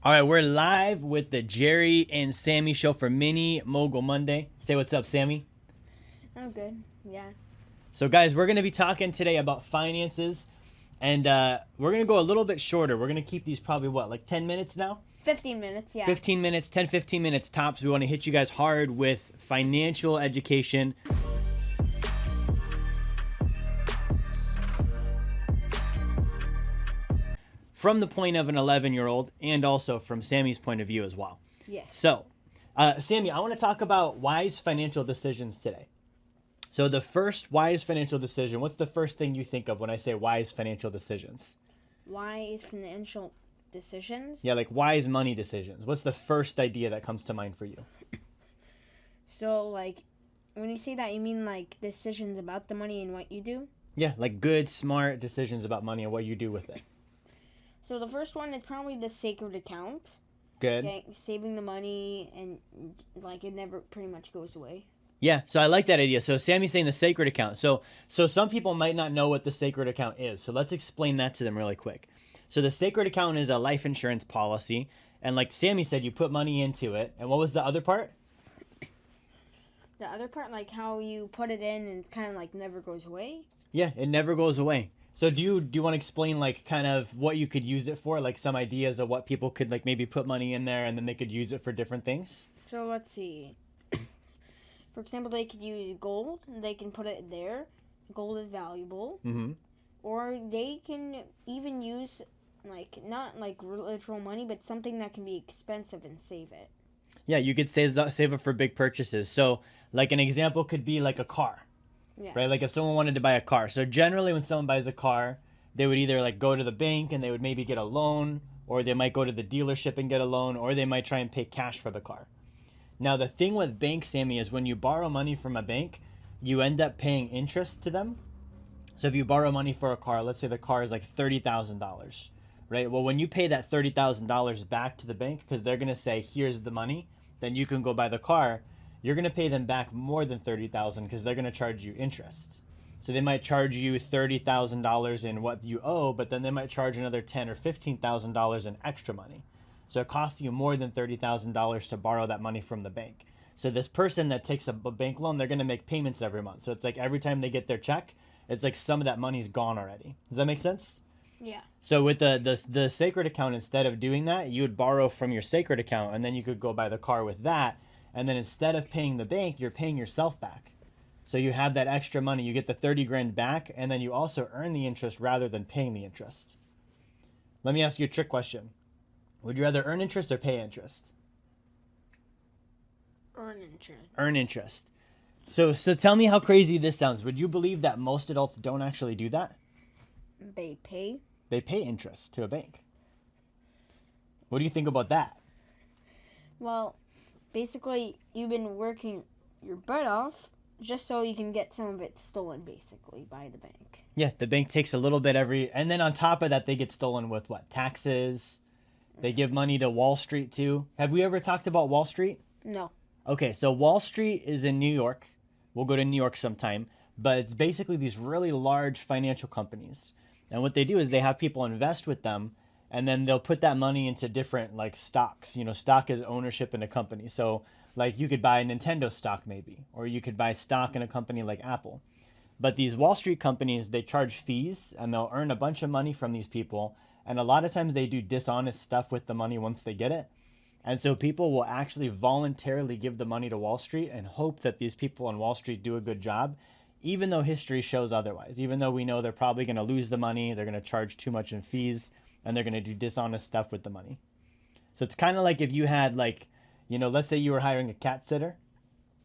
All right, we're live with the Jerry and Sammy show for Mini Mogul Monday. Say what's up, Sammy. I'm good. Yeah. So, guys, we're going to be talking today about finances, and we're going to go a little bit shorter. We're going to keep these probably, like 10 minutes now? 15 minutes, yeah. 15 minutes, 10, 15 minutes tops. We want to hit you guys hard with financial education. From the point of an 11-year-old and also from Sammy's point of view as well. Yes. So, Sammy, I want to talk about wise financial decisions today. So the first wise financial decision, what's the first thing you think of when I say wise financial decisions? Wise financial decisions? Yeah, like wise money decisions. What's the first idea that comes to mind for you? So, like, when you say that, you mean, like, decisions about the money and what you do? Yeah, like good, smart decisions about money and what you do with it. So the first one is probably the sacred account. Good. Saving the money and, like, it never pretty much goes away. Yeah, so I like that idea. So Sammy's saying the sacred account. So some people might not know what the sacred account is. So let's explain that to them really quick. So the sacred account is a life insurance policy. And like Sammy said, you put money into it. And what was the other part? The other part, like how you put it in and it kind of like never goes away? Yeah, it never goes away. So do you want to explain like kind of what you could use it for? Like some ideas of what people could like maybe put money in there and then they could use it for different things? So let's see. For example, they could use gold. They can put it there. Gold is valuable. Mm-hmm. Or they can even use, like, not like literal money, but something that can be expensive and save it. Yeah, you could save it for big purchases. So like an example could be like a car. Yeah. Right? Like if someone wanted to buy a car. So generally when someone buys a car, they would either like go to the bank and they would maybe get a loan, or they might go to the dealership and get a loan, or they might try and pay cash for the car. Now, the thing with banks, Sammy, is when you borrow money from a bank, you end up paying interest to them. So if you borrow money for a car, let's say the car is like $30,000, right? Well, when you pay that $30,000 back to the bank, because they're going to say, here's the money, then you can go buy the car, you're going to pay them back more than $30,000 because they're going to charge you interest. So they might charge you $30,000 in what you owe, but then they might charge another $10,000 or $15,000 in extra money. So it costs you more than $30,000 to borrow that money from the bank. So this person that takes a bank loan, they're going to make payments every month. So it's like every time they get their check, it's like some of that money's gone already. Does that make sense? Yeah. So with the sacred account, instead of doing that, you would borrow from your sacred account, and then you could go buy the car with that. And then instead of paying the bank, you're paying yourself back. So you have that extra money. You get the 30 grand back, and then you also earn the interest rather than paying the interest. Let me ask you a trick question. Would you rather earn interest or pay interest? Earn interest. Earn interest. So tell me how crazy this sounds. Would you believe that most adults don't actually do that? They pay? They pay interest to a bank. What do you think about that? Well, basically, you've been working your butt off just so you can get some of it stolen, basically, by the bank. Yeah, the bank takes a little bit and then on top of that, they get stolen with what? Taxes. They give money to Wall Street too. Have we ever talked about Wall Street? No. Okay, so Wall Street is in New York. We'll go to New York sometime. But it's basically these really large financial companies. And what they do is they have people invest with them, and then they'll put that money into different like stocks. You know, stock is ownership in a company. So like you could buy a Nintendo stock maybe, or you could buy stock in a company like Apple. But these Wall Street companies, they charge fees, and they'll earn a bunch of money from these people. And a lot of times they do dishonest stuff with the money once they get it. And so people will actually voluntarily give the money to Wall Street and hope that these people on Wall Street do a good job, even though history shows otherwise. Even though we know they're probably going to lose the money, they're going to charge too much in fees, and they're going to do dishonest stuff with the money. So it's kind of like if you had like, you know, let's say you were hiring a cat sitter.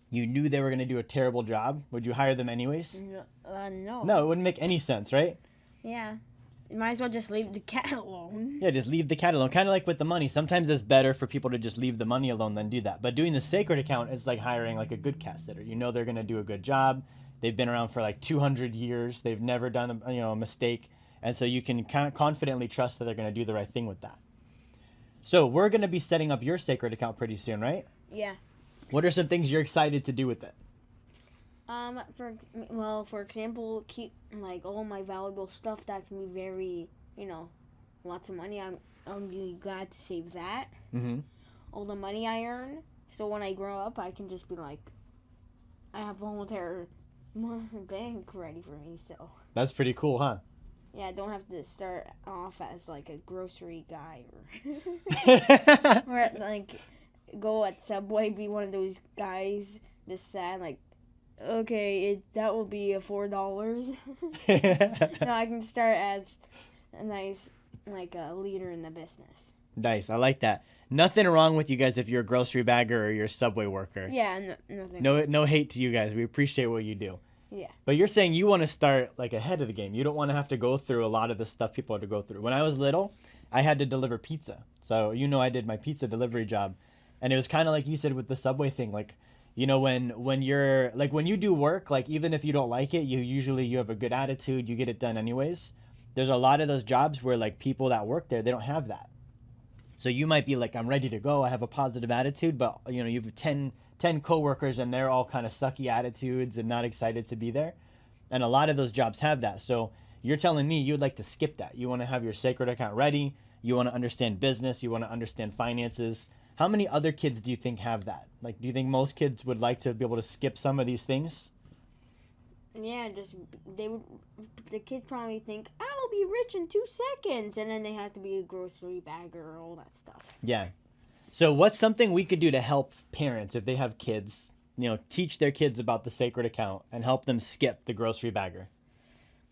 You knew they were going to do a terrible job. Would you hire them anyways? No. No, it wouldn't make any sense, right? Yeah. You might as well just leave the cat alone. Yeah, just leave the cat alone. Kind of like with the money. Sometimes it's better for people to just leave the money alone than do that. But doing the sacred account is like hiring like a good cat sitter. You know they're going to do a good job. They've been around for like 200 years. They've never done a mistake. And so you can kind of confidently trust that they're going to do the right thing with that. So we're going to be setting up your sacred account pretty soon, right? Yeah. What are some things you're excited to do with it? For example, keep like all my valuable stuff that can be very, lots of money. I'm really glad to save that. Mm-hmm. All the money I earn. So when I grow up, I can just be like, I have a whole entire bank ready for me. So That's pretty cool, huh? yeah, I don't have to start off as like a grocery guy or like go at Subway, be one of those guys just sad like, okay, that will be $4. No, I can start as a nice like a leader in the business. Nice. I like that. Nothing wrong with you guys if you're a grocery bagger or you're a Subway worker. Yeah, nothing. No hate to you guys. We appreciate what you do. Yeah. But you're saying you want to start like ahead of the game. You don't want to have to go through a lot of the stuff people have to go through. When I was little, I had to deliver pizza. So, I did my pizza delivery job. And it was kind of like you said with the Subway thing. Like, when you're like, when you do work, like even if you don't like it, you have a good attitude, you get it done anyways. There's a lot of those jobs where like people that work there, they don't have that. So you might be like, I'm ready to go. I have a positive attitude, but you have 10 coworkers and they're all kind of sucky attitudes and not excited to be there. And a lot of those jobs have that. So you're telling me you'd like to skip that. You want to have your sacred account ready. You want to understand business. You want to understand finances. How many other kids do you think have that? Like, do you think most kids would like to be able to skip some of these things? Yeah, the kids probably think, I'll be rich in 2 seconds. And then they have to be a grocery bagger, all that stuff. Yeah. So what's something we could do to help parents if they have kids, teach their kids about the sacred account and help them skip the grocery bagger?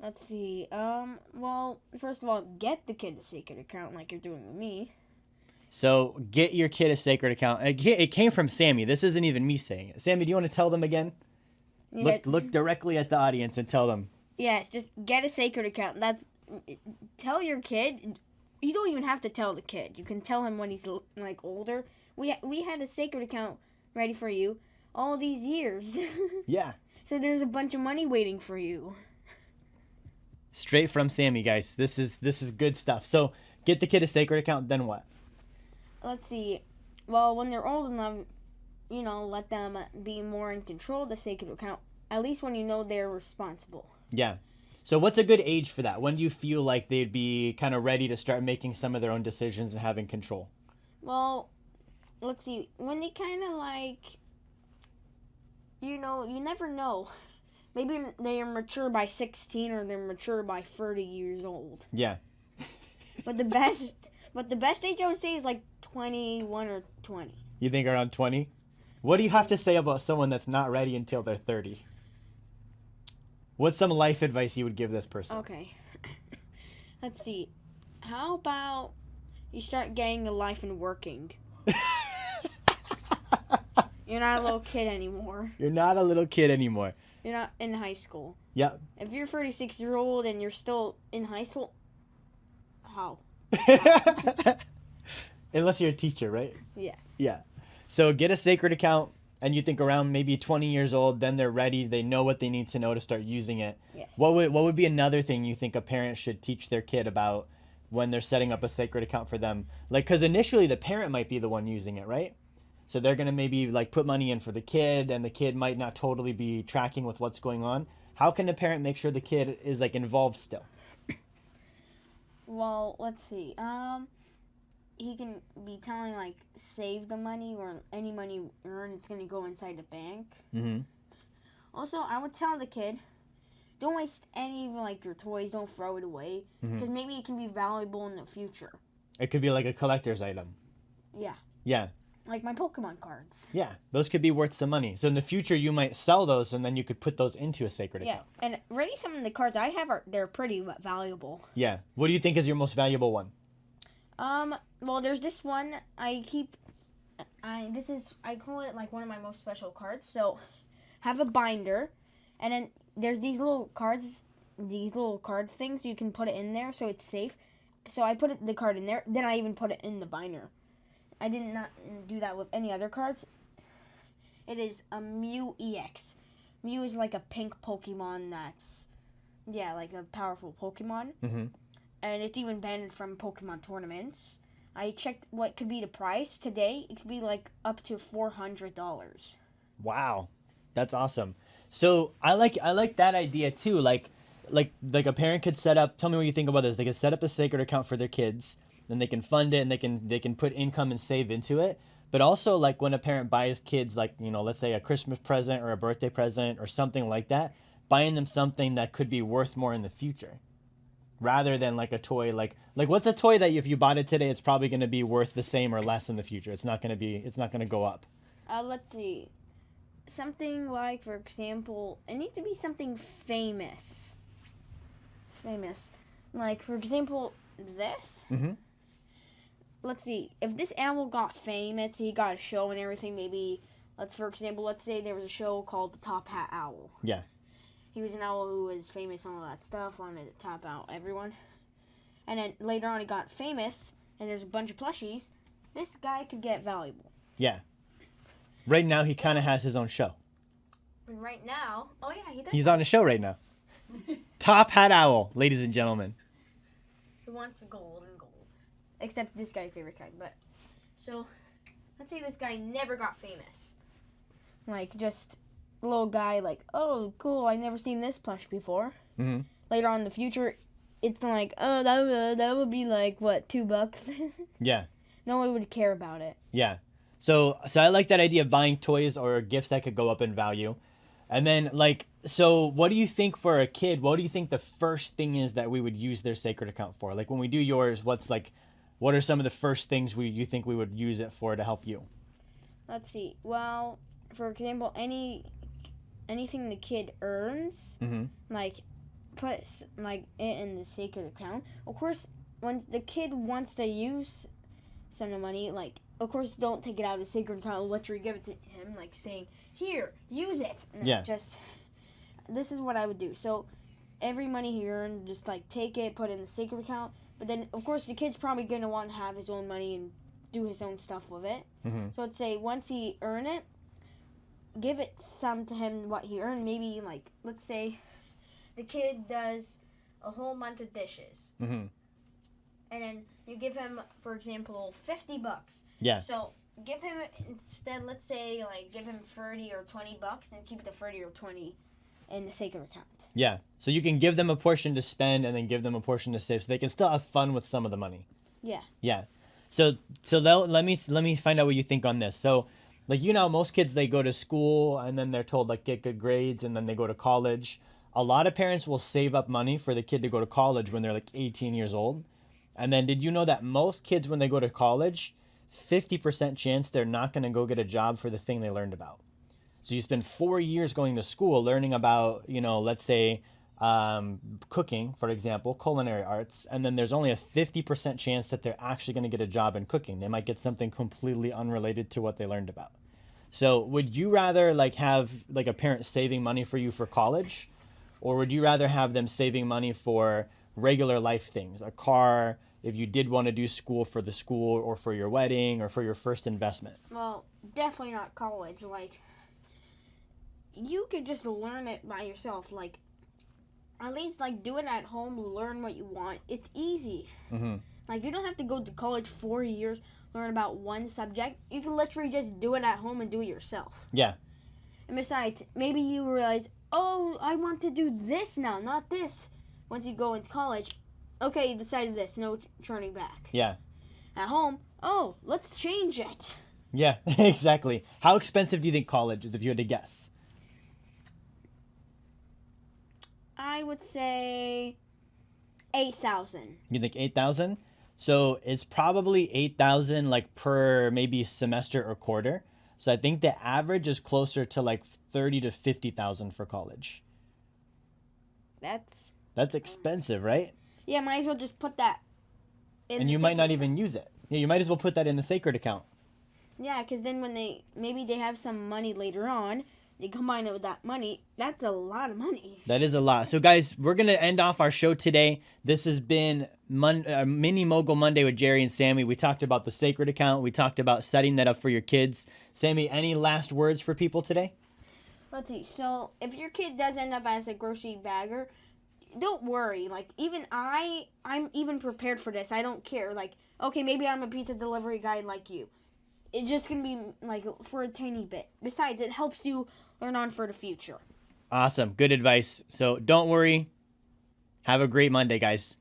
Let's see. Well, first of all, get the kid a sacred account like you're doing with me. So get your kid a sacred account. It came from Sammy. This isn't even me saying it. Sammy, do you want to tell them again? Yeah. Look directly at the audience and tell them. Yes, just get a sacred account. Tell your kid. You don't even have to tell the kid. You can tell him when he's like older. We had a sacred account ready for you all these years. Yeah. So there's a bunch of money waiting for you. Straight from Sammy, guys. This is good stuff. So get the kid a sacred account. Then what? Let's see. Well, when they're old enough, let them be more in control of the sacred account. At least when they're responsible. Yeah. So what's a good age for that? When do you feel like they'd be kind of ready to start making some of their own decisions and having control? Well, let's see. When they kind of like, you never know. Maybe they are mature by 16 or they're mature by 30 years old. Yeah. But the best age I would say is like 21 or 20. You think around 20? What do you have to say about someone that's not ready until they're 30? What's some life advice you would give this person? Okay. Let's see. How about you start getting a life and working? You're not a little kid anymore. You're not a little kid anymore. You're not in high school. Yep. If you're 36-year-old and you're still in high school, how? Unless you're a teacher, right? Yeah. Yeah. So get a sacred account, and you think around maybe 20 years old, then they're ready. They know what they need to know to start using it. Yes. What would be another thing you think a parent should teach their kid about when they're setting up a sacred account for them? Like, because initially the parent might be the one using it, right? So they're going to maybe like put money in for the kid, and the kid might not totally be tracking with what's going on. How can the parent make sure the kid is like involved still? Well, let's see. He can be telling like save the money or any money you earn, it's gonna go inside the bank. Mm-hmm. Also, I would tell the kid, don't waste any of like your toys. Don't throw it away because maybe it can be valuable in the future. It could be like a collector's item. Yeah. Yeah. Like my Pokemon cards. Yeah, those could be worth the money. So in the future, you might sell those, and then you could put those into a sacred account. Yeah, and already some of the cards I have they're pretty valuable. Yeah. What do you think is your most valuable one? Well, there's this one I call it like one of my most special cards. So, have a binder, and then there's these little card things you can put it in there so it's safe. So I put the card in there, then I even put it in the binder. I did not do that with any other cards. It is a Mew EX. Mew is like a pink Pokemon that's, like a powerful Pokemon. Mm-hmm. And it's even banned from Pokemon tournaments. I checked what could be the price today. It could be like up to $400. Wow, that's awesome. So I like that idea too. Like a parent could set up. Tell me what you think about this. They could set up a sacred account for their kids. and they can fund it, and they can put income and save into it. But also, like, when a parent buys kids, like, you know, let's say a Christmas present or a birthday present or something like that, buying them something that could be worth more in the future, rather than like a toy. Like what's a toy that if you bought it today, it's probably going to be worth the same or less in the future. It's not going to go up. Let's see. Something like, for example, it needs to be something famous. Like, for example, this. Mm-hmm. Let's see. If this animal got famous, he got a show and everything, maybe, for example, let's say there was a show called the Top Hat Owl. Yeah. He was an owl who was famous on all that stuff, wanted to top out everyone. And then later on he got famous, and there's a bunch of plushies. This guy could get valuable. Yeah. Right now, he kind of has his own show. And right now, oh yeah, he does. He's on a show right now. Top Hat Owl, ladies and gentlemen. He wants gold and gold. Except this guy's favorite kind, but... So, let's say this guy never got famous. Like, just a little guy, like, oh, cool, I never seen this plush before. Mm-hmm. Later on in the future, it's gonna like, oh, that would be like, what, $2? Yeah. No one would care about it. Yeah. So I like that idea of buying toys or gifts that could go up in value. And then, like, so what do you think for a kid? What do you think the first thing is that we would use their sacred account for? Like, when we do yours, what are some of the first things you think we would use it for to help you? Let's see. Well, for example, anything the kid earns, Mm-hmm. like, put like it in the sacred account. Of course, when the kid wants to use some of the money, like, of course, don't take it out of the sacred account. Literally give it to him, like saying, "Here, use it." And yeah. Just, this is what I would do. So, every money he earned, just like take it, put it in the sacred account. But then, of course, the kid's probably gonna want to have his own money and do his own stuff with it. Mm-hmm. So let's say once he earn it, give it some to him what he earned. Maybe like, let's say the kid does a whole month of dishes. Mm-hmm. And then you give him, for example, $50. Yeah. So give him instead, let's say, like, give him 30 or $20 and keep the 30 or 20 in the sacred account. Yeah. So you can give them a portion to spend and then give them a portion to save, so they can still have fun with some of the money. Yeah. Yeah. So let me find out what you think on this. So, like, you know, most kids, they go to school and then they're told, like, get good grades, and then they go to college. A lot of parents will save up money for the kid to go to college when they're like 18 years old. And then did you know that most kids, when they go to college, 50% chance they're not going to go get a job for the thing they learned about? So you spend 4 years going to school learning about, you know, let's say cooking, for example, culinary arts, and then there's only a 50% chance that they're actually going to get a job in cooking. They might get something completely unrelated to what they learned about. So would you rather like have like a parent saving money for you for college, or would you rather have them saving money for regular life things, a car, if you did want to do school for the school or for your wedding or for your first investment? Well, definitely not college. Like, you could just learn it by yourself. Like, at least, like, do it at home, learn what you want. It's easy. Mm-hmm. Like, you don't have to go to college 4 years, learn about one subject. You can literally just do it at home and do it yourself. Yeah. And besides, maybe you realize, oh, I want to do this now, not this. Once you go into college, okay, you decided this, no turning back. Yeah. At home, oh, let's change it. Yeah, exactly. How expensive do you think college is, if you had to guess? I would say 8,000. You think 8,000? So it's probably 8,000 like per maybe semester or quarter. So I think the average is closer to like 30 to 50,000 for college. That's expensive, right? Yeah, might as well just put that in. And you might not even use it. Yeah, you might as well put that in the sacred account. Yeah, because then when they have some money later on, they combine it with that money. That's a lot of money. That is a lot. So guys, we're going to end off our show today. This has been Mini Mogul Monday with Jerry and Sammy. We talked about the sacred account. We talked about setting that up for your kids. Sammy, any last words for people today? Let's see. So if your kid does end up as a grocery bagger, don't worry. Like, even I'm even prepared for this. I don't care. Like, okay, maybe I'm a pizza delivery guy like you. It's just going to be, like, for a tiny bit. Besides, it helps you learn on for the future. Awesome. Good advice. So don't worry. Have a great Monday, guys.